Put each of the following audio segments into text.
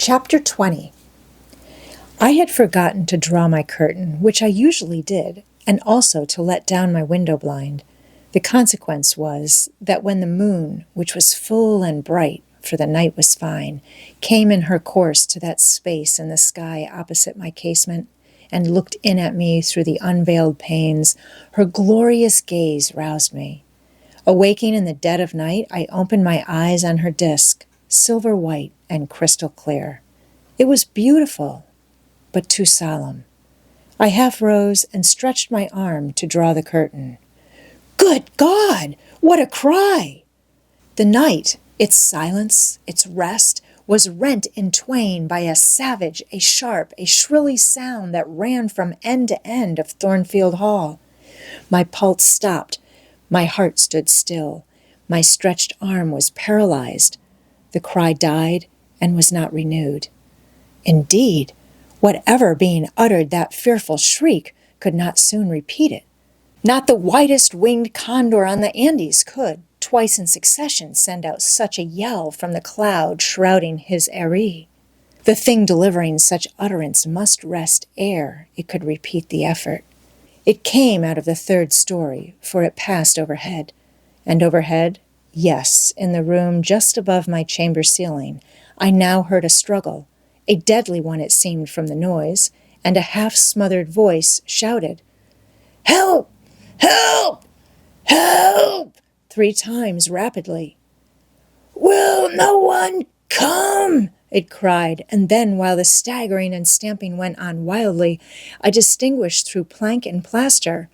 Chapter 20. I had forgotten to draw my curtain, which I usually did, and also to let down my window blind. The consequence was that when the moon, which was full and bright, for the night was fine, came in her course to that space in the sky opposite my casement, and looked in at me through the unveiled panes, her glorious gaze roused me. Awaking in the dead of night, I opened my eyes on her disk, silver white and crystal clear. It was beautiful, but too solemn. I half rose and stretched my arm to draw the curtain. Good God! What a cry! The night, its silence, its rest, was rent in twain by a savage, a sharp, a shrilly sound that ran from end to end of Thornfield Hall. My pulse stopped. My heart stood still. My stretched arm was paralyzed. The cry died and was not renewed. Indeed, whatever being uttered that fearful shriek could not soon repeat it. Not the whitest winged condor on the Andes could, twice in succession, send out such a yell from the cloud shrouding his eyrie. The thing delivering such utterance must rest ere it could repeat the effort. It came out of the third story, for it passed overhead. And overhead, yes, in the room just above my chamber ceiling, I now heard a struggle, a deadly one it seemed from the noise, and a half-smothered voice shouted, "Help! Help! Help!" 3 times rapidly. "Will no one come?" it cried, and then, while the staggering and stamping went on wildly, I distinguished through plank and plaster,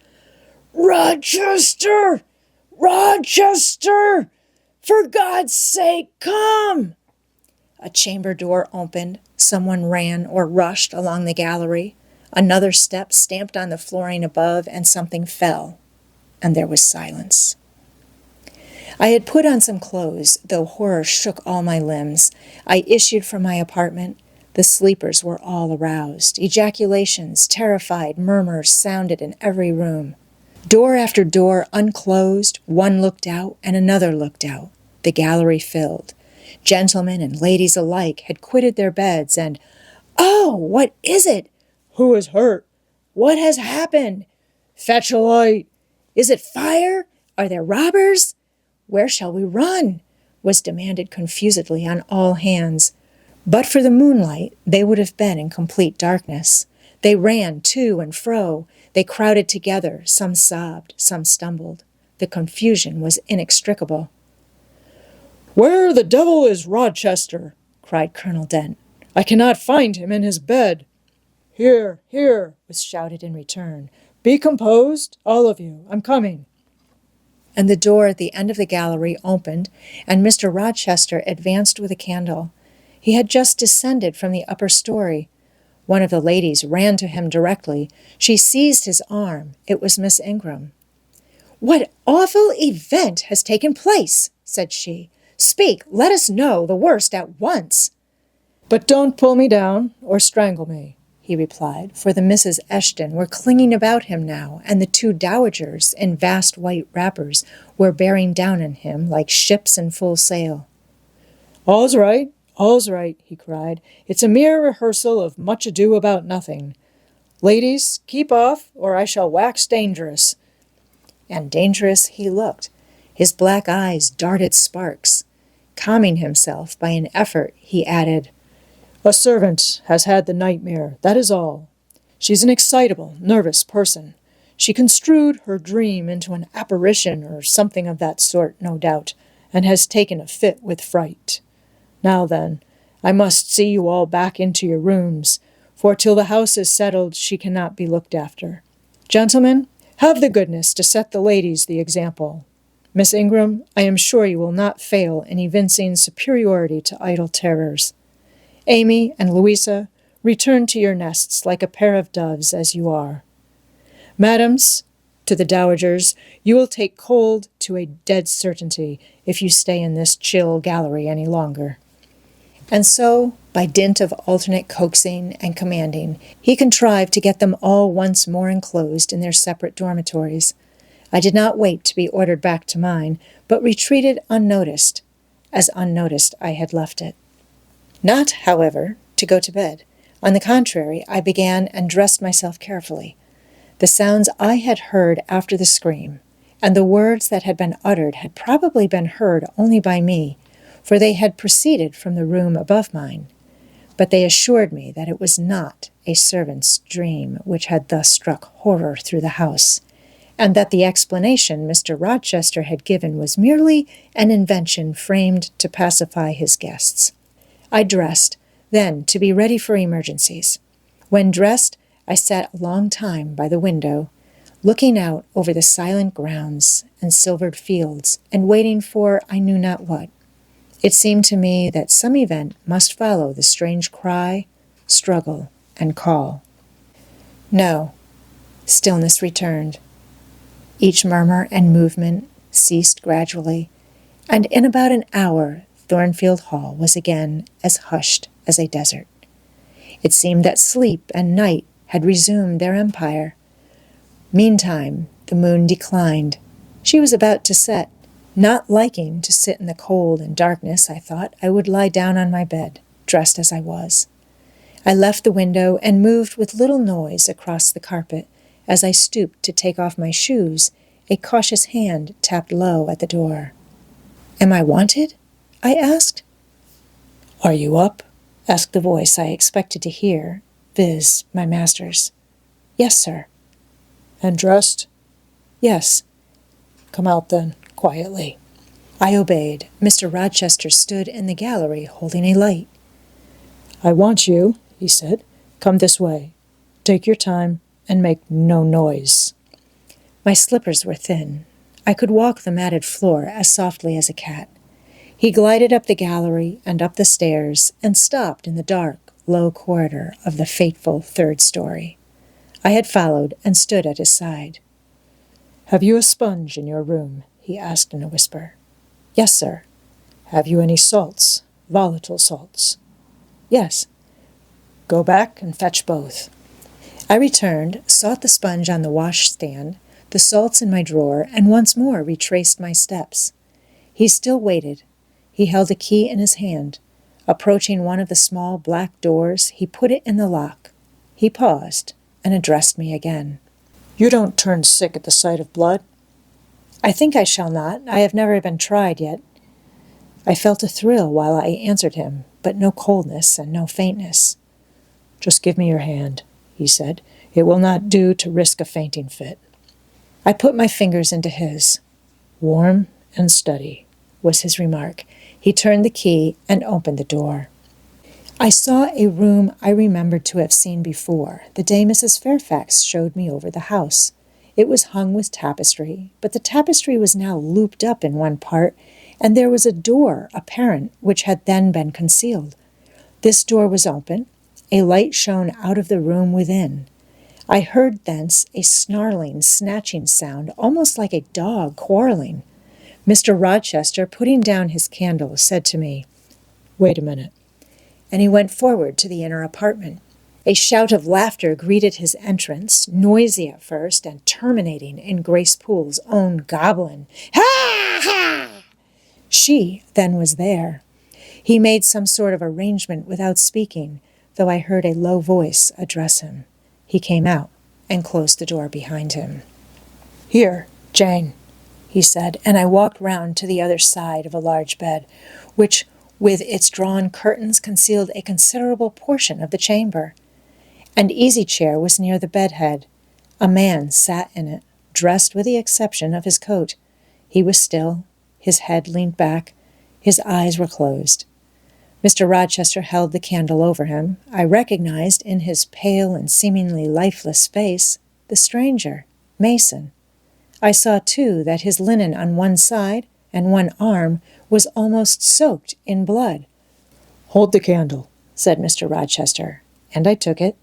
"Rochester! Rochester! For God's sake, come!" A chamber door opened, someone ran or rushed along the gallery, another step stamped on the flooring above, and something fell, and there was silence. I had put on some clothes, though horror shook all my limbs. I issued from my apartment. The sleepers were all aroused. Ejaculations, terrified murmurs sounded in every room. Door after door unclosed, one looked out and another looked out. The gallery filled. Gentlemen and ladies alike had quitted their beds and, "Oh, what is it? Who is hurt? What has happened? Fetch a light. Is it fire? Are there robbers? Where shall we run?" was demanded confusedly on all hands. But for the moonlight, they would have been in complete darkness. They ran to and fro. They crowded together. Some sobbed, some stumbled. The confusion was inextricable. "Where the devil is Rochester?" cried Colonel Dent. "I cannot find him in his bed." "Here, here," was shouted in return. "Be composed, all of you. I'm coming." And the door at the end of the gallery opened, and Mr. Rochester advanced with a candle. He had just descended from the upper story. One of the ladies ran to him directly. She seized his arm. It was Miss Ingram. "What awful event has taken place?" said she. "Speak, let us know the worst at once." "But don't pull me down or strangle me," he replied, for the Misses Eshton were clinging about him now, and the 2 dowagers, in vast white wrappers, were bearing down on him like ships in full sail. All's right, he cried. "It's a mere rehearsal of Much Ado About Nothing. Ladies, keep off, or I shall wax dangerous." And dangerous he looked. His black eyes darted sparks. Calming himself by an effort, he added, "A servant has had the nightmare, that is all. She's an excitable, nervous person. She construed her dream into an apparition or something of that sort, no doubt, and has taken a fit with fright. Now then, I must see you all back into your rooms, for till the house is settled she cannot be looked after. Gentlemen, have the goodness to set the ladies the example. Miss Ingram, I am sure you will not fail in evincing superiority to idle terrors. Amy and Louisa, return to your nests like a pair of doves as you are. Madams, to the dowagers, you will take cold to a dead certainty if you stay in this chill gallery any longer." And so, by dint of alternate coaxing and commanding, he contrived to get them all once more enclosed in their separate dormitories. I did not wait to be ordered back to mine, but retreated unnoticed, as unnoticed I had left it. Not, however, to go to bed. On the contrary, I began and dressed myself carefully. The sounds I had heard after the scream, and the words that had been uttered had probably been heard only by me, for they had proceeded from the room above mine. But they assured me that it was not a servant's dream which had thus struck horror through the house, and that the explanation Mr. Rochester had given was merely an invention framed to pacify his guests. I dressed, then, to be ready for emergencies. When dressed, I sat a long time by the window, looking out over the silent grounds and silvered fields, and waiting for I knew not what. It seemed to me that some event must follow the strange cry, struggle, and call. No, stillness returned. Each murmur and movement ceased gradually, and in about an hour Thornfield Hall was again as hushed as a desert. It seemed that sleep and night had resumed their empire. Meantime, the moon declined. She was about to set. Not liking to sit in the cold and darkness, I thought I would lie down on my bed, dressed as I was. I left the window and moved with little noise across the carpet. As I stooped to take off my shoes, a cautious hand tapped low at the door. "Am I wanted?" I asked. "Are you up?" asked the voice I expected to hear, viz., my master's. "Yes, sir." "And dressed?" "Yes." "Come out, then, quietly." I obeyed. Mr. Rochester stood in the gallery holding a light. "I want you," he said. "Come this way. Take your time and make no noise." My slippers were thin. I could walk the matted floor as softly as a cat. He glided up the gallery and up the stairs and stopped in the dark, low corridor of the fateful third story. I had followed and stood at his side. "Have you a sponge in your room?" he asked in a whisper. "Yes, sir." "Have you any salts, volatile salts?" "Yes." "Go back and fetch both." I returned, sought the sponge on the washstand, the salts in my drawer, and once more retraced my steps. He still waited. He held a key in his hand. Approaching one of the small black doors, he put it in the lock. He paused and addressed me again. "You don't turn sick at the sight of blood?" "I think I shall not. I have never been tried yet." I felt a thrill while I answered him, but no coldness and no faintness. "Just give me your hand," he said. "It will not do to risk a fainting fit." I put my fingers into his. "Warm and steady," was his remark. He turned the key and opened the door. I saw a room I remembered to have seen before, the day Mrs. Fairfax showed me over the house. It was hung with tapestry, but the tapestry was now looped up in one part, and there was a door apparent which had then been concealed. This door was open. A light shone out of the room within. I heard thence a snarling, snatching sound, almost like a dog quarreling. Mr. Rochester, putting down his candle, said to me, "Wait a minute," and he went forward to the inner apartment. A shout of laughter greeted his entrance, noisy at first and terminating in Grace Poole's own goblin. "Ha! Ha!" She, then, was there. He made some sort of arrangement without speaking, though I heard a low voice address him. He came out and closed the door behind him. "Here, Jane," he said, and I walked round to the other side of a large bed, which, with its drawn curtains, concealed a considerable portion of the chamber. An easy-chair was near the bedhead. A man sat in it, dressed with the exception of his coat. He was still, his head leaned back, his eyes were closed. Mr. Rochester held the candle over him. I recognized in his pale and seemingly lifeless face the stranger, Mason. I saw, too, that his linen on one side and one arm was almost soaked in blood. "Hold the candle," said Mr. Rochester, and I took it.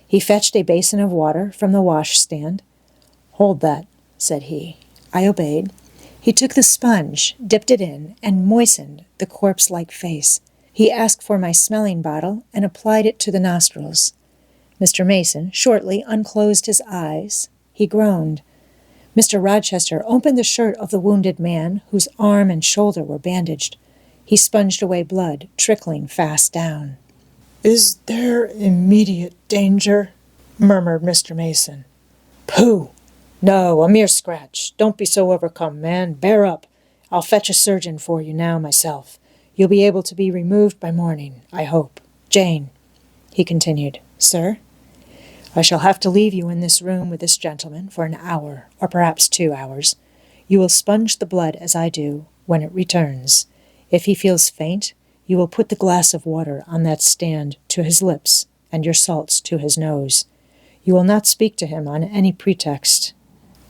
He fetched a basin of water from the washstand. "Hold that," said he. I obeyed. He took the sponge, dipped it in, and moistened the corpse-like face. He asked for my smelling bottle and applied it to the nostrils. Mr. Mason shortly unclosed his eyes. He groaned. Mr. Rochester opened the shirt of the wounded man, whose arm and shoulder were bandaged. He sponged away blood, trickling fast down. "Is there immediate danger?" murmured Mr. Mason. "Pooh! No, a mere scratch. Don't be so overcome, man. Bear up. I'll fetch a surgeon for you now myself. You'll be able to be removed by morning, I hope. Jane," he continued. "Sir? I shall have to leave you in this room with this gentleman for an hour, or perhaps 2 hours. You will sponge the blood as I do when it returns. If he feels faint, you will put the glass of water on that stand to his lips and your salts to his nose. You will not speak to him on any pretext.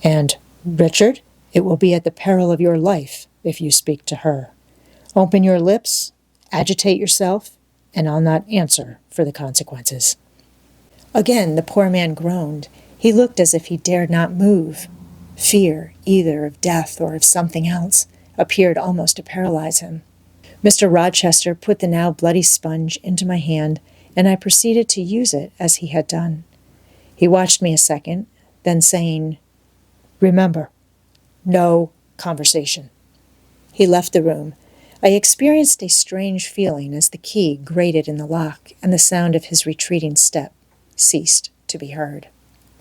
And, Richard, it will be at the peril of your life if you speak to her. Open your lips, agitate yourself, and I'll not answer for the consequences." Again the poor man groaned. He looked as if he dared not move. Fear, either of death or of something else, appeared almost to paralyze him. Mr. Rochester put the now bloody sponge into my hand, and I proceeded to use it as he had done. He watched me a second, then saying, "Remember, no conversation," he left the room. I experienced a strange feeling as the key grated in the lock and the sound of his retreating step ceased to be heard.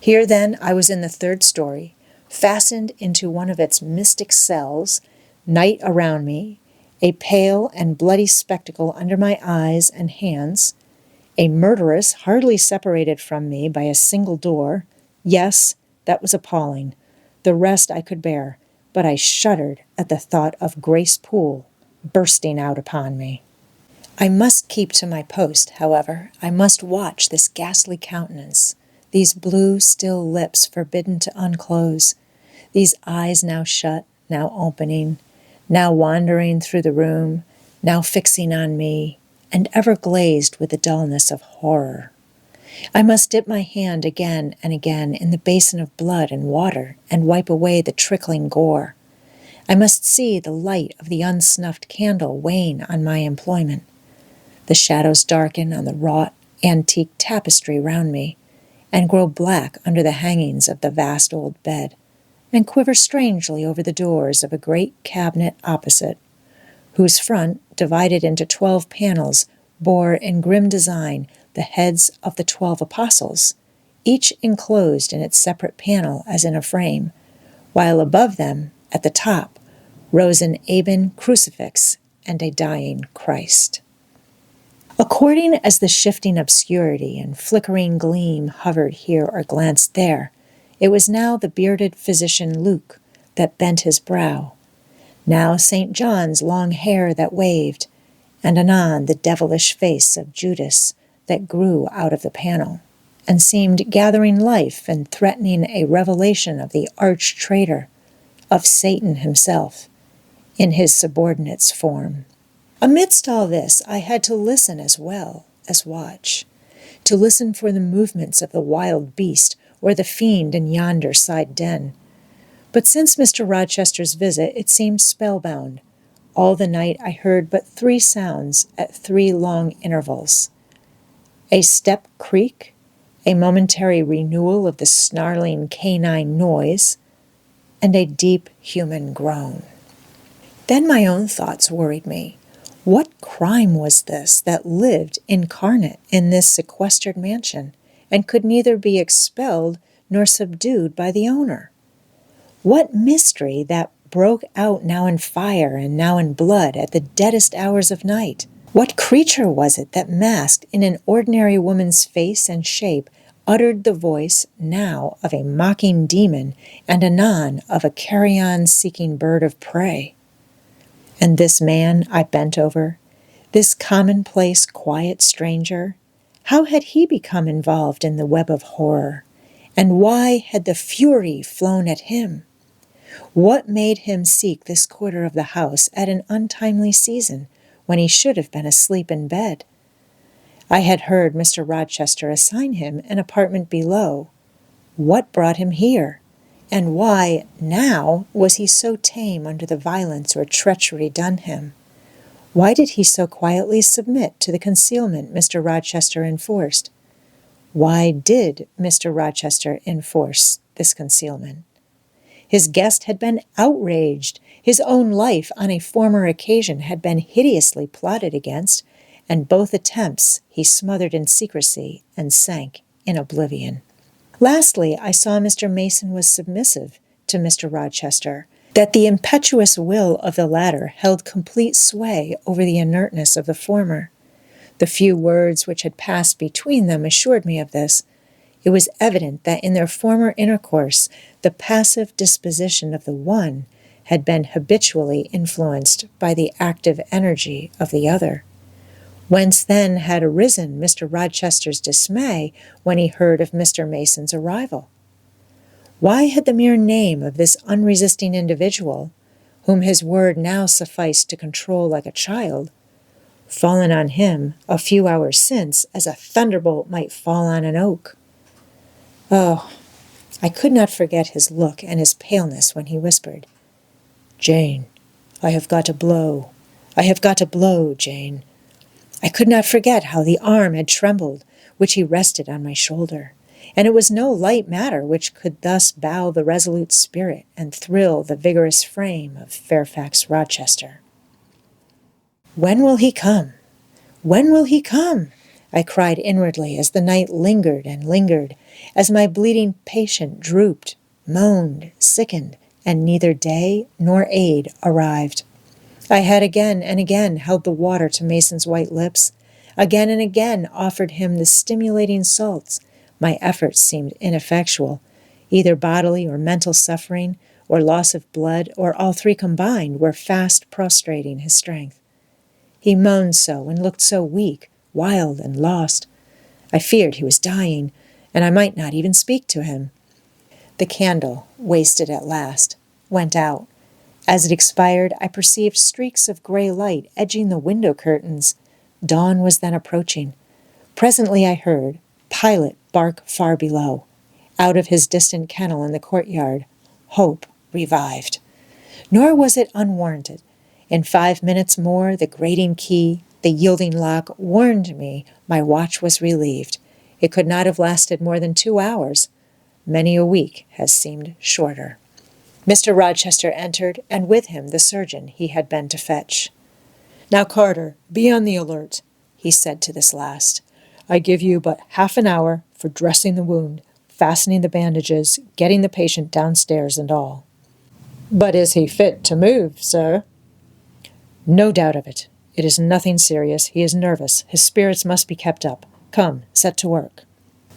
Here then I was in the 3rd story, fastened into one of its mystic cells, night around me, a pale and bloody spectacle under my eyes and hands, a murderess hardly separated from me by a single door. Yes, that was appalling. The rest I could bear, but I shuddered at the thought of Grace Poole bursting out upon me. I must keep to my post, however. I must watch this ghastly countenance, these blue, still lips forbidden to unclose, these eyes now shut, now opening, now wandering through the room, now fixing on me, and ever glazed with the dullness of horror. I must dip my hand again and again in the basin of blood and water and wipe away the trickling gore. I must see the light of the unsnuffed candle wane on my employment, the shadows darken on the wrought antique tapestry round me, and grow black under the hangings of the vast old bed, and quiver strangely over the doors of a great cabinet opposite, whose front, divided into 12 panels, bore in grim design the heads of the 12 apostles, each enclosed in its separate panel as in a frame, while above them, at the top, rose an ebon crucifix and a dying Christ. According as the shifting obscurity and flickering gleam hovered here or glanced there, it was now the bearded physician Luke that bent his brow, now St. John's long hair that waved, and anon the devilish face of Judas that grew out of the panel, and seemed gathering life and threatening a revelation of the arch-traitor, of Satan himself, in his subordinate's form. Amidst all this, I had to listen as well as watch, to listen for the movements of the wild beast or the fiend in yonder side den. But since Mr. Rochester's visit, it seemed spellbound. All the night I heard but 3 sounds at 3 long intervals: a step creak, a momentary renewal of the snarling canine noise, and a deep human groan. Then my own thoughts worried me. What crime was this that lived incarnate in this sequestered mansion, and could neither be expelled nor subdued by the owner? What mystery that broke out now in fire and now in blood at the deadest hours of night? What creature was it that, masked in an ordinary woman's face and shape, uttered the voice now of a mocking demon and anon of a carrion-seeking bird of prey? And this man I bent over, this commonplace, quiet stranger, how had he become involved in the web of horror? And why had the fury flown at him? What made him seek this quarter of the house at an untimely season, when he should have been asleep in bed? I had heard Mr. Rochester assign him an apartment below. What brought him here? And why, now, was he so tame under the violence or treachery done him? Why did he so quietly submit to the concealment Mr. Rochester enforced? Why did Mr. Rochester enforce this concealment? His guest had been outraged. His own life on a former occasion had been hideously plotted against, and both attempts he smothered in secrecy and sank in oblivion. Lastly, I saw Mr. Mason was submissive to Mr. Rochester, that the impetuous will of the latter held complete sway over the inertness of the former. The few words which had passed between them assured me of this. It was evident that in their former intercourse the passive disposition of the one had been habitually influenced by the active energy of the other. Whence then had arisen Mr. Rochester's dismay when he heard of Mr. Mason's arrival? Why had the mere name of this unresisting individual, whom his word now sufficed to control like a child, fallen on him a few hours since as a thunderbolt might fall on an oak? Oh, I could not forget his look and his paleness when he whispered, "Jane, I have got a blow. I have got a blow, Jane." I could not forget how the arm had trembled which he rested on my shoulder, and it was no light matter which could thus bow the resolute spirit and thrill the vigorous frame of Fairfax Rochester. "When will he come? When will he come?" I cried inwardly as the night lingered and lingered, as my bleeding patient drooped, moaned, sickened, and neither day nor aid arrived. I had again and again held the water to Mason's white lips, again and again offered him the stimulating salts. My efforts seemed ineffectual. Either bodily or mental suffering, or loss of blood, or all three combined, were fast prostrating his strength. He moaned so and looked so weak, wild, and lost. I feared he was dying, and I might not even speak to him. The candle, wasted at last, went out. As it expired, I perceived streaks of gray light edging the window curtains. Dawn was then approaching. Presently I heard Pilot bark far below. Out of his distant kennel in the courtyard, hope revived. Nor was it unwarranted. In 5 minutes more, the grating key, the yielding lock, warned me my watch was relieved. It could not have lasted more than 2 hours. Many a week has seemed shorter. Mr. Rochester entered, and with him the surgeon he had been to fetch. "Now, Carter, be on the alert," he said to this last. "I give you but half an hour for dressing the wound, fastening the bandages, getting the patient downstairs and all." "But is he fit to move, sir?" "No doubt of it. It is nothing serious. He is nervous. His spirits must be kept up. Come, set to work."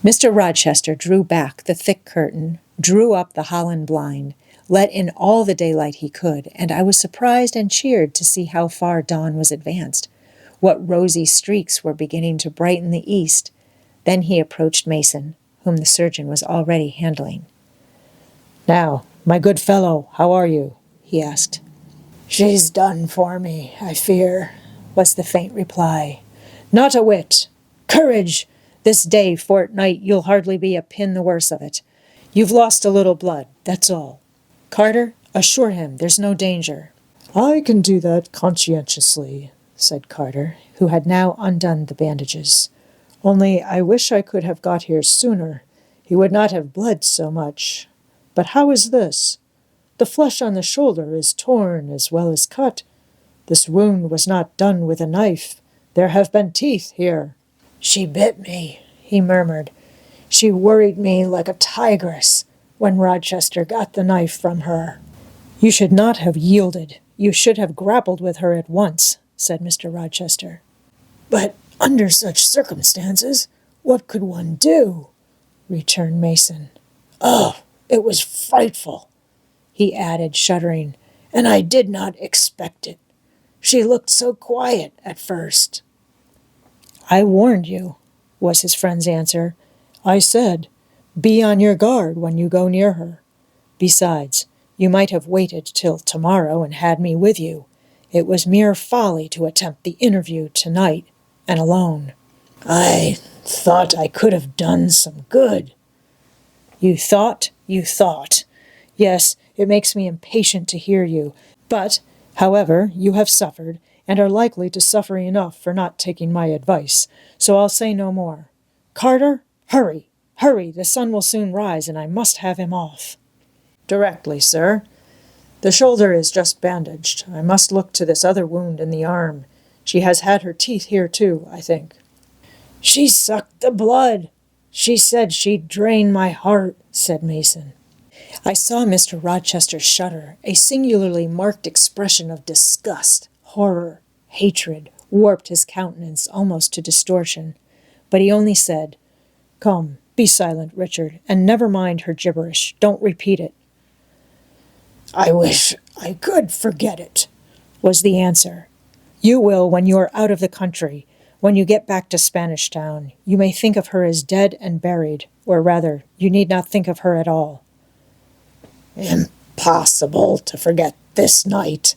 Mr. Rochester drew back the thick curtain, drew up the Holland blind, let in all the daylight he could, and I was surprised and cheered to see how far dawn was advanced, what rosy streaks were beginning to brighten the east. Then he approached Mason, whom the surgeon was already handling. "Now, my good fellow, how are you?" he asked. "She's done for me, I fear," was the faint reply. "Not a whit. Courage! This day fortnight you'll hardly be a pin the worse of it. You've lost a little blood, that's all. Carter, assure him there's no danger." "I can do that conscientiously," said Carter, who had now undone the bandages. "Only I wish I could have got here sooner. He would not have bled so much. But how is this? The flesh on the shoulder is torn as well as cut. This wound was not done with a knife. There have been teeth here." "She bit me," he murmured. "She worried me like a tigress when Rochester got the knife from her." "You should not have yielded. You should have grappled with her at once," said Mr. Rochester. "But under such circumstances, what could one do?" returned Mason. "Oh, it was frightful," he added, shuddering, "and I did not expect it. She looked so quiet at first." "I warned you," was his friend's answer. "I said, be on your guard when you go near her. Besides, you might have waited till tomorrow and had me with you. It was mere folly to attempt the interview tonight, and alone." "I thought I could have done some good." You thought. Yes, it makes me impatient to hear you. But, however, you have suffered, and are likely to suffer enough for not taking my advice, so I'll say no more. Carter, hurry! The sun will soon rise, and I must have him off." "Directly, sir." The shoulder is just bandaged. I must look to this other wound in the arm. She has had her teeth here too, I think." "She sucked the blood. She said she'd drain my heart," said Mason. I saw Mr. Rochester shudder. A singularly marked expression of disgust, horror, hatred warped his countenance almost to distortion. But he only said, "Come, be silent, Richard, and never mind her gibberish. Don't repeat it." "I wish I could forget it," was the answer. "You will when you are out of the country. When you get back to Spanish Town, you may think of her as dead and buried, or rather, you need not think of her at all." "Impossible to forget this night."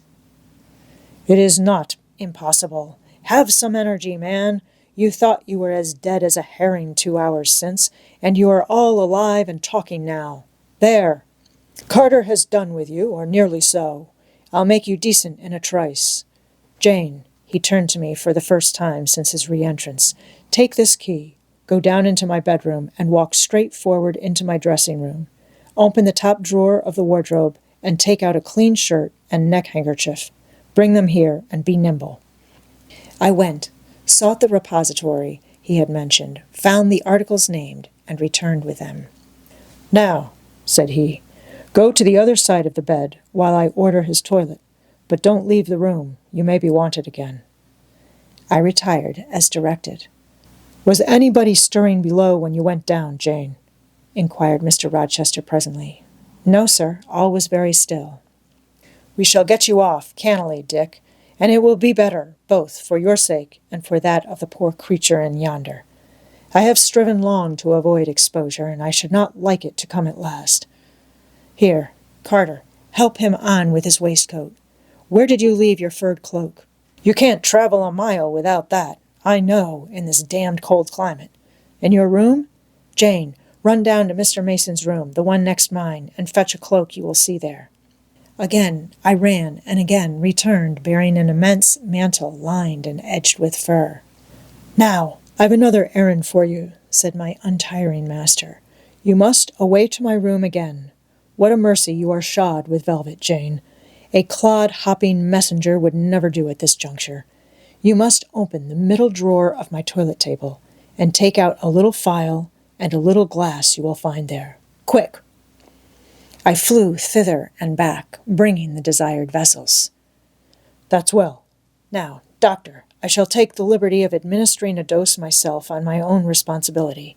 "It is not impossible. Have some energy, man. You thought you were as dead as a herring 2 hours since, and you are all alive and talking now. There! Carter has done with you, or nearly so. I'll make you decent in a trice. Jane," he turned to me for the first time since his re-entrance, "take this key, go down into my bedroom, and walk straight forward into my dressing room. Open the top drawer of the wardrobe, and take out a clean shirt and neck handkerchief. Bring them here, and be nimble." I went, sought the repository he had mentioned, found the articles named, and returned with them. "Now," said he, "go to the other side of the bed while I order his toilet, but don't leave the room. You may be wanted again." I retired as directed. "Was anybody stirring below when you went down, Jane?" inquired Mr. Rochester presently. "No, sir. All was very still." "We shall get you off cannily, Dick, and it will be better, both for your sake and for that of the poor creature in yonder. I have striven long to avoid exposure, and I should not like it to come at last. Here, Carter, help him on with his waistcoat. Where did you leave your furred cloak? You can't travel a mile without that, I know, in this damned cold climate. In your room? Jane, run down to Mr. Mason's room, the one next mine, and fetch a cloak you will see there." Again I ran, and again returned, bearing an immense mantle lined and edged with fur. "Now, I've another errand for you," said my untiring master. "You must away to my room again. What a mercy you are shod with velvet, Jane. A clod-hopping messenger would never do at this juncture. You must open the middle drawer of my toilet table, and take out a little phial and a little glass you will find there. Quick!" I flew thither and back, bringing the desired vessels. "That's well. Now, doctor, I shall take the liberty of administering a dose myself on my own responsibility.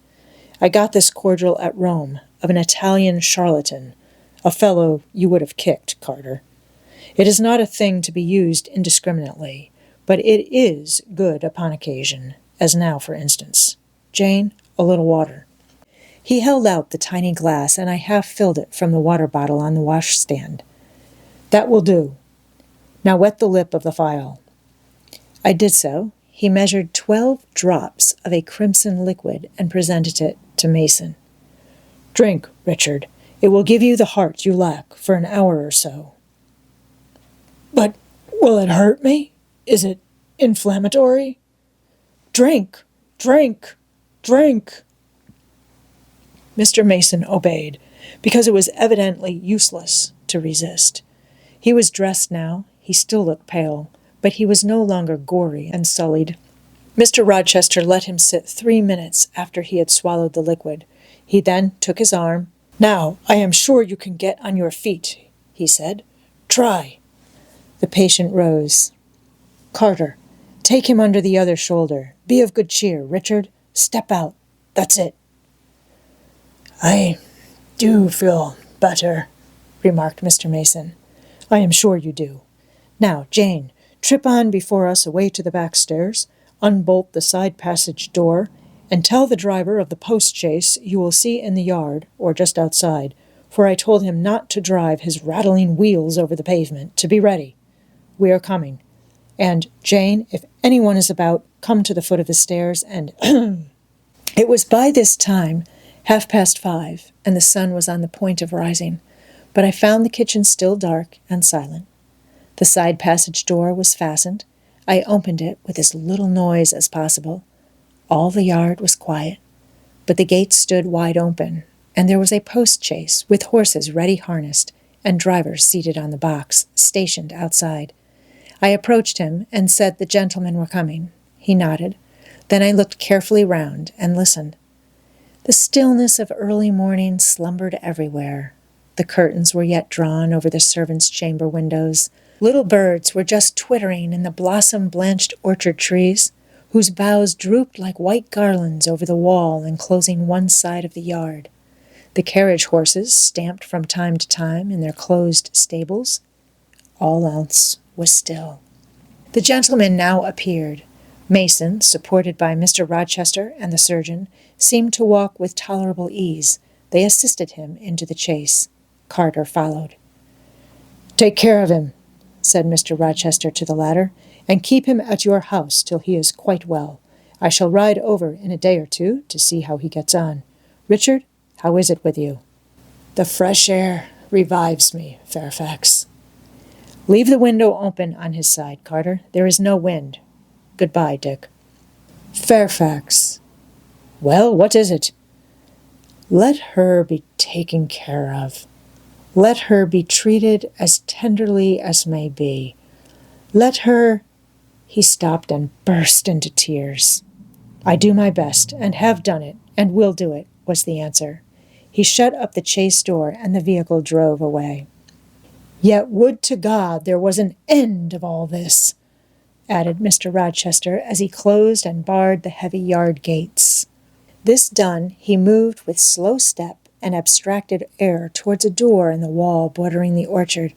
I got this cordial at Rome, of an Italian charlatan, a fellow you would have kicked, Carter. It is not a thing to be used indiscriminately, but it is good upon occasion, as now, for instance. Jane, a little water." He held out the tiny glass, and I half filled it from the water bottle on the washstand. "That will do. Now wet the lip of the phial." I did so. He measured 12 drops of a crimson liquid and presented it to Mason. "Drink, Richard. It will give you the heart you lack for an hour or so." "But will it hurt me? Is it inflammatory?" "Drink, drink, drink." Mr. Mason obeyed, because it was evidently useless to resist. He was dressed now. He still looked pale, but he was no longer gory and sullied. Mr. Rochester let him sit 3 minutes after he had swallowed the liquid. He then took his arm. "Now, I am sure you can get on your feet," he said. "Try." The patient rose. "Carter, take him under the other shoulder. Be of good cheer, Richard. Step out. That's it." "I do feel better," remarked Mr. Mason. "I am sure you do. Now, Jane, trip on before us away to the back stairs, unbolt the side passage door, and tell the driver of the post-chaise you will see in the yard, or just outside, for I told him not to drive his rattling wheels over the pavement, to be ready. We are coming. And, Jane, if anyone is about, come to the foot of the stairs, and—" It was by this time 5:30, and the sun was on the point of rising, but I found the kitchen still dark and silent. The side passage door was fastened. I opened it with as little noise as possible. All the yard was quiet, but the gate stood wide open, and there was a post-chaise with horses ready harnessed, and drivers seated on the box, stationed outside. I approached him and said the gentlemen were coming. He nodded. Then I looked carefully round and listened. The stillness of early morning slumbered everywhere. The curtains were yet drawn over the servants' chamber windows. Little birds were just twittering in the blossom-blanched orchard trees, whose boughs drooped like white garlands over the wall enclosing one side of the yard. The carriage horses stamped from time to time in their closed stables. All else was still. The gentlemen now appeared. Mason, supported by Mr. Rochester and the surgeon, seemed to walk with tolerable ease. They assisted him into the chaise. Carter followed. "Take care of him," said Mr. Rochester to the latter, "and keep him at your house till he is quite well. I shall ride over in a day or two to see how he gets on. Richard, how is it with you?" "The fresh air revives me, Fairfax." "Leave the window open on his side, Carter. There is no wind. Goodbye, Dick." "Fairfax." "Well, what is it?" "Let her be taken care of. Let her be treated as tenderly as may be. Let her—" He stopped and burst into tears. "I do my best, and have done it, and will do it," was the answer. He shut up the chaise door, and the vehicle drove away. "Yet would to God there was an end of all this," added Mr. Rochester as he closed and barred the heavy yard gates. This done, he moved with slow step and abstracted air towards a door in the wall bordering the orchard.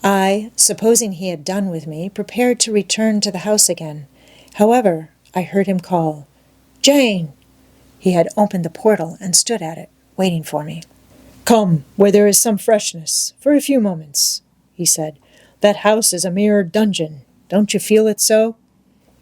I, supposing he had done with me, prepared to return to the house again. However, I heard him call, "Jane!" He had opened the portal and stood at it, waiting for me. "Come, where there is some freshness, for a few moments," he said. "That house is a mere dungeon. Don't you feel it so?"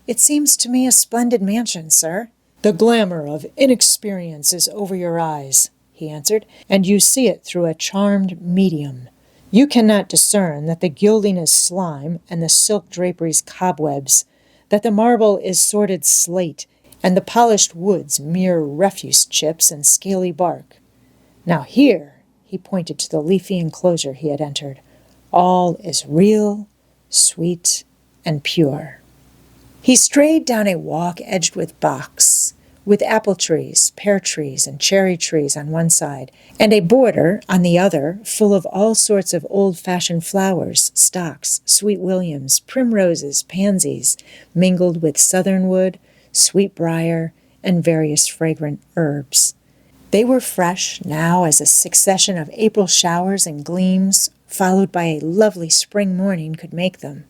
"It seems to me a splendid mansion, sir." "The glamour of inexperience is over your eyes," he answered, "and you see it through a charmed medium. You cannot discern that the gilding is slime and the silk draperies cobwebs, that the marble is sordid slate, and the polished woods mere refuse chips and scaly bark. Now here," he pointed to the leafy enclosure he had entered, "all is real, sweet, and pure." He strayed down a walk edged with box, with apple trees, pear trees, and cherry trees on one side, and a border on the other full of all sorts of old-fashioned flowers, stocks, sweet williams, primroses, pansies, mingled with southernwood, sweetbriar, and various fragrant herbs. They were fresh now as a succession of April showers and gleams, followed by a lovely spring morning, could make them.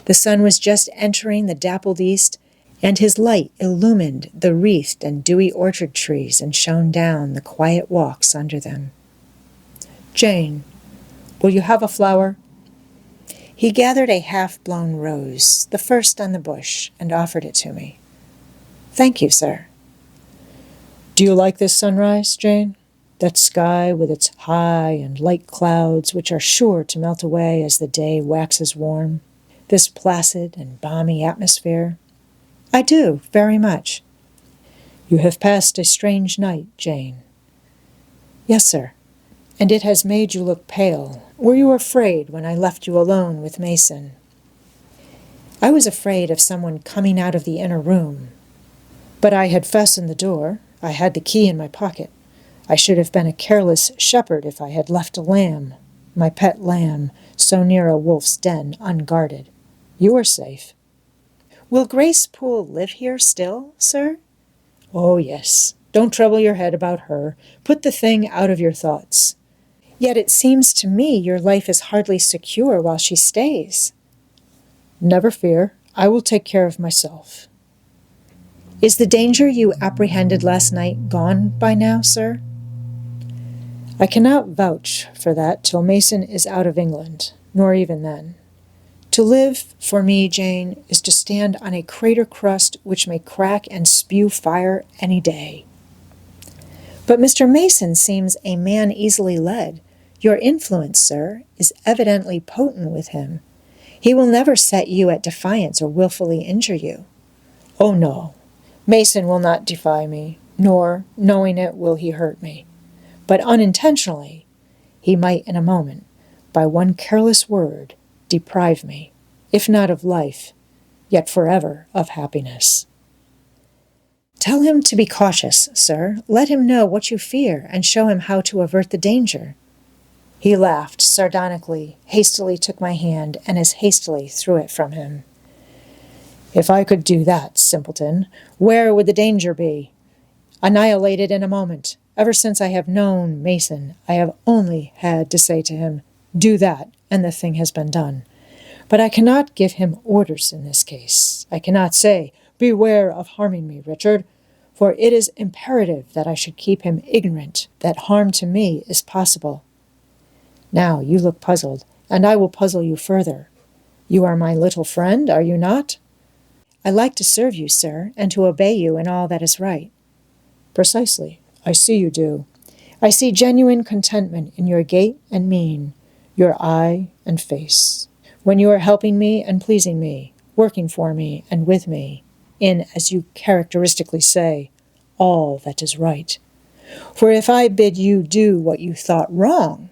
The sun was just entering the dappled east, and his light illumined the wreathed and dewy orchard trees and shone down the quiet walks under them. "Jane, will you have a flower?" He gathered a half-blown rose, the first on the bush, and offered it to me. "Thank you, sir." "Do you like this sunrise, Jane? That sky with its high and light clouds which are sure to melt away as the day waxes warm? This placid and balmy atmosphere?" "I do, very much." "You have passed a strange night, Jane." "Yes, sir. And it has made you look pale. Were you afraid when I left you alone with Mason?" "I was afraid of someone coming out of the inner room. But I had fastened the door. I had the key in my pocket. I should have been a careless shepherd if I had left a lamb, my pet lamb, so near a wolf's den, unguarded. You are safe." "Will Grace Poole live here still, sir?" "Oh, yes. Don't trouble your head about her. Put the thing out of your thoughts." "Yet it seems to me your life is hardly secure while she stays." "Never fear. I will take care of myself." "Is the danger you apprehended last night gone by now, sir?" "I cannot vouch for that till Mason is out of England, nor even then. To live, for me, Jane, is to stand on a crater crust which may crack and spew fire any day." "But Mr. Mason seems a man easily led. Your influence, sir, is evidently potent with him. He will never set you at defiance or wilfully injure you." "Oh, no. Mason will not defy me, nor, knowing it, will he hurt me. But unintentionally, he might in a moment. by one careless word, deprive me, if not of life, yet forever of happiness. Tell him to be cautious, sir. Let him know what you fear, and show him how to avert the danger. He laughed sardonically, hastily took my hand, and as hastily threw it from him. If I could do that, simpleton, where would the danger be? Annihilated in a moment. Ever since I have known Mason, I have only had to say to him, do that, and the thing has been done. But I cannot give him orders in this case. I cannot say, beware of harming me, Richard, for it is imperative that I should keep him ignorant that harm to me is possible. Now you look puzzled, and I will puzzle you further. You are my little friend, are you not? I like to serve you, sir, and to obey you in all that is right. Precisely. I see you do. I see genuine contentment in your gait and mien, your eye and face, when you are helping me and pleasing me, working for me and with me, in, as you characteristically say, all that is right. For if I bid you do what you thought wrong,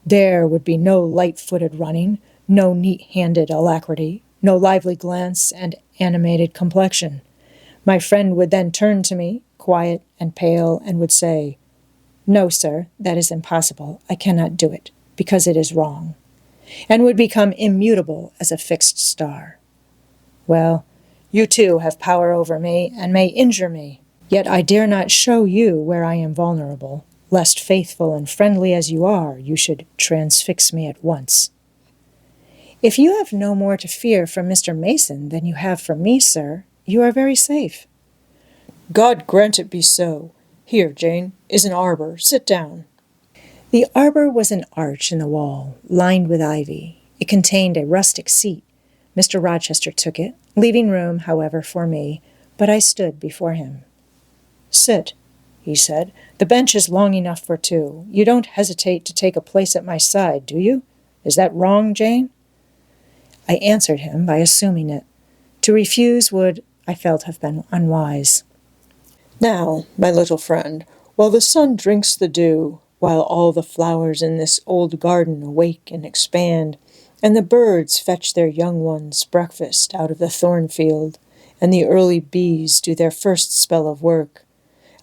there would be no light-footed running, no neat-handed alacrity, no lively glance and animated complexion. My friend would then turn to me, quiet and pale, and would say, no, sir, that is impossible. I cannot do it, because it is wrong, and would become immutable as a fixed star. Well, you too have power over me, and may injure me, yet I dare not show you where I am vulnerable, lest faithful and friendly as you are, you should transfix me at once. If you have no more to fear from Mr. Mason than you have from me, sir, you are very safe. God grant it be so. Here, Jane, is an arbor. Sit down. The arbor was an arch in the wall, lined with ivy. It contained a rustic seat. Mr. Rochester took it, leaving room, however, for me, but I stood before him. Sit, he said. The bench is long enough for two. You don't hesitate to take a place at my side, do you? Is that wrong, Jane? I answered him by assuming it. To refuse would, I felt, have been unwise. Now, my little friend, while the sun drinks the dew, while all the flowers in this old garden awake and expand, and the birds fetch their young ones breakfast out of the thornfield, and the early bees do their first spell of work,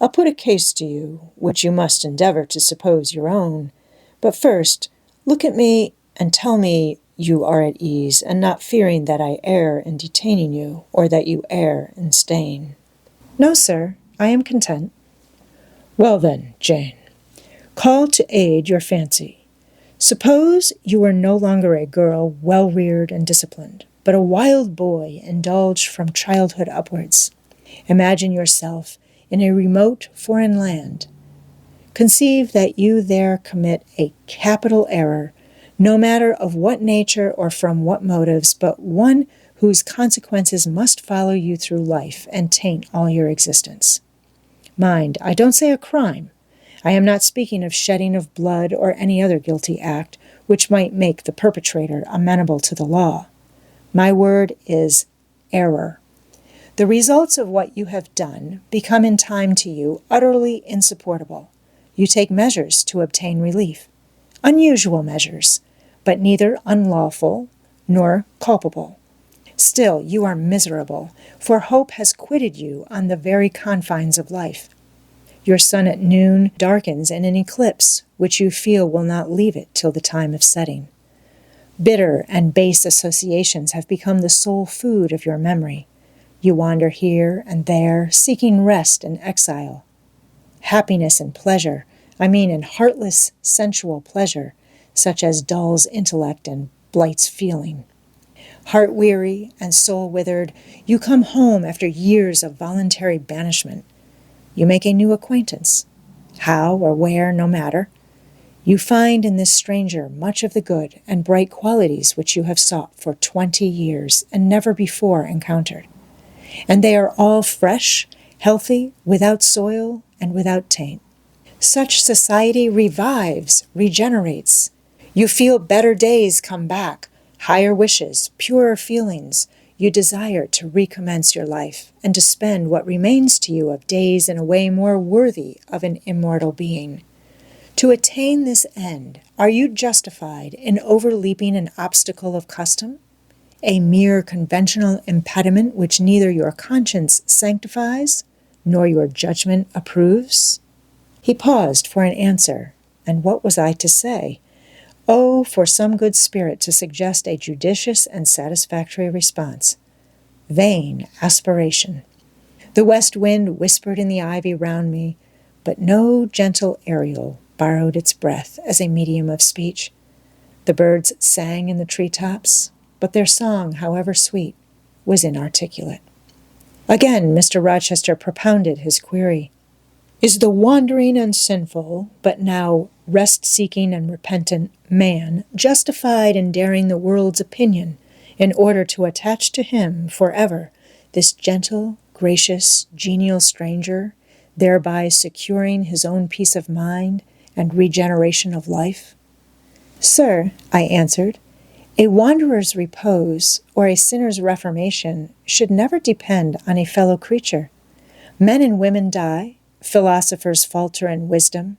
I'll put a case to you, which you must endeavor to suppose your own. But first, look at me and tell me you are at ease, and not fearing that I err in detaining you, or that you err in staying. No, sir, I am content. Well then, Jane, call to aid your fancy. Suppose you were no longer a girl well-reared and disciplined, but a wild boy indulged from childhood upwards. Imagine yourself in a remote foreign land. Conceive that you there commit a capital error, no matter of what nature or from what motives, but one whose consequences must follow you through life and taint all your existence. Mind, I don't say a crime. I am not speaking of shedding of blood or any other guilty act which might make the perpetrator amenable to the law. My word is error. The results of what you have done become in time to you utterly insupportable. You take measures to obtain relief, unusual measures, but neither unlawful nor culpable. Still, you are miserable, for hope has quitted you on the very confines of life. Your sun at noon darkens in an eclipse, which you feel will not leave it till the time of setting. Bitter and base associations have become the sole food of your memory. You wander here and there, seeking rest and exile. Happiness and pleasure, I mean in heartless, sensual pleasure, such as dulls intellect and blights feeling. Heart-weary and soul-withered, you come home after years of voluntary banishment. You make a new acquaintance. How or where, no matter. You find in this stranger much of the good and bright qualities which you have sought for 20 years and never before encountered. And they are all fresh, healthy, without soil, and without taint. Such society revives, regenerates. You feel better days come back, higher wishes, purer feelings. You desire to recommence your life and to spend what remains to you of days in a way more worthy of an immortal being. To attain this end, are you justified in overleaping an obstacle of custom, a mere conventional impediment which neither your conscience sanctifies nor your judgment approves? He paused for an answer, and what was I to say? Oh, for some good spirit to suggest a judicious and satisfactory response. Vain aspiration. The west wind whispered in the ivy round me, but no gentle Ariel borrowed its breath as a medium of speech. The birds sang in the treetops, but their song, however sweet, was inarticulate. Again Mr. Rochester propounded his query. Is the wandering and sinful, but now rest-seeking and repentant man justified in daring the world's opinion in order to attach to him forever this gentle, gracious, genial stranger, thereby securing his own peace of mind and regeneration of life? Sir, I answered, a wanderer's repose or a sinner's reformation should never depend on a fellow creature. Men and women die, philosophers falter in wisdom,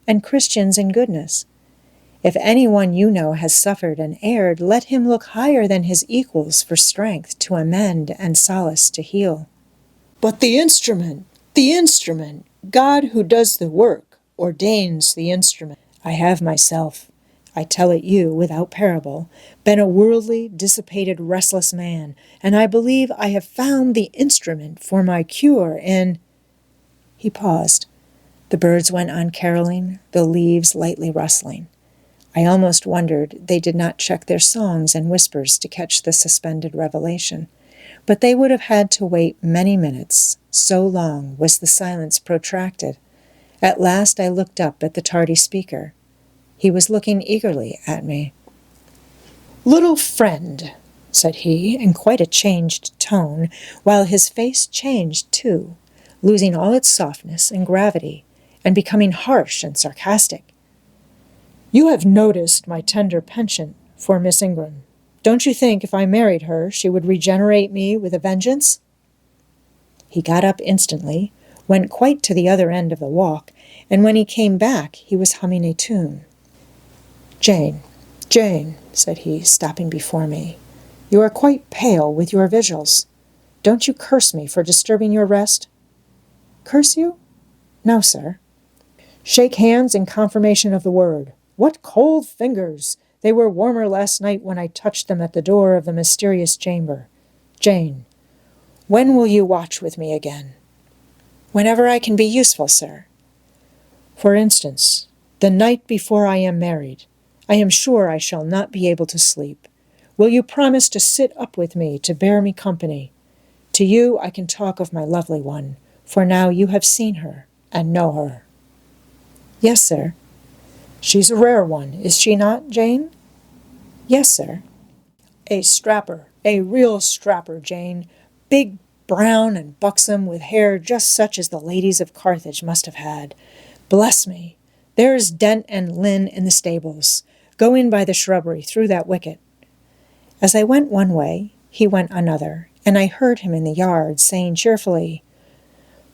and Christians in goodness. If anyone you know has suffered and erred, let him look higher than his equals for strength to amend and solace to heal. But the instrument, God who does the work, ordains the instrument. I have myself, I tell it you without parable, been a worldly, dissipated, restless man, and I believe I have found the instrument for my cure in— He paused. The birds went on caroling, the leaves lightly rustling. I almost wondered they did not check their songs and whispers to catch the suspended revelation, but they would have had to wait many minutes, so long was the silence protracted. At last I looked up at the tardy speaker. He was looking eagerly at me. Little friend, said he, in quite a changed tone, while his face changed too, losing all its softness and gravity, and becoming harsh and sarcastic. You have noticed my tender penchant for Miss Ingram. Don't you think if I married her she would regenerate me with a vengeance? He got up instantly, went quite to the other end of the walk, and when he came back he was humming a tune. Jane, said he, stopping before me, you are quite pale with your vigils. Don't you curse me for disturbing your rest? Curse you? No, sir. Shake hands in confirmation of the word. What cold fingers! They were warmer last night when I touched them at the door of the mysterious chamber. Jane, when will you watch with me again? Whenever I can be useful, sir. For instance, the night before I am married. I am sure I shall not be able to sleep. Will you promise to sit up with me to bear me company? To you I can talk of my lovely one, for now you have seen her and know her. Yes, sir. She's a rare one, is she not, Jane? Yes, sir. A strapper, a real strapper, Jane. Big, brown, and buxom, with hair just such as the ladies of Carthage must have had. Bless me, there is Dent and Lynn in the stables. Go in by the shrubbery, through that wicket. As I went one way, he went another, and I heard him in the yard, saying cheerfully,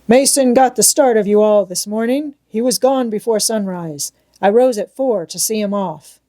Mason got the start of you all this morning. He was gone before sunrise. I rose at 4 to see him off.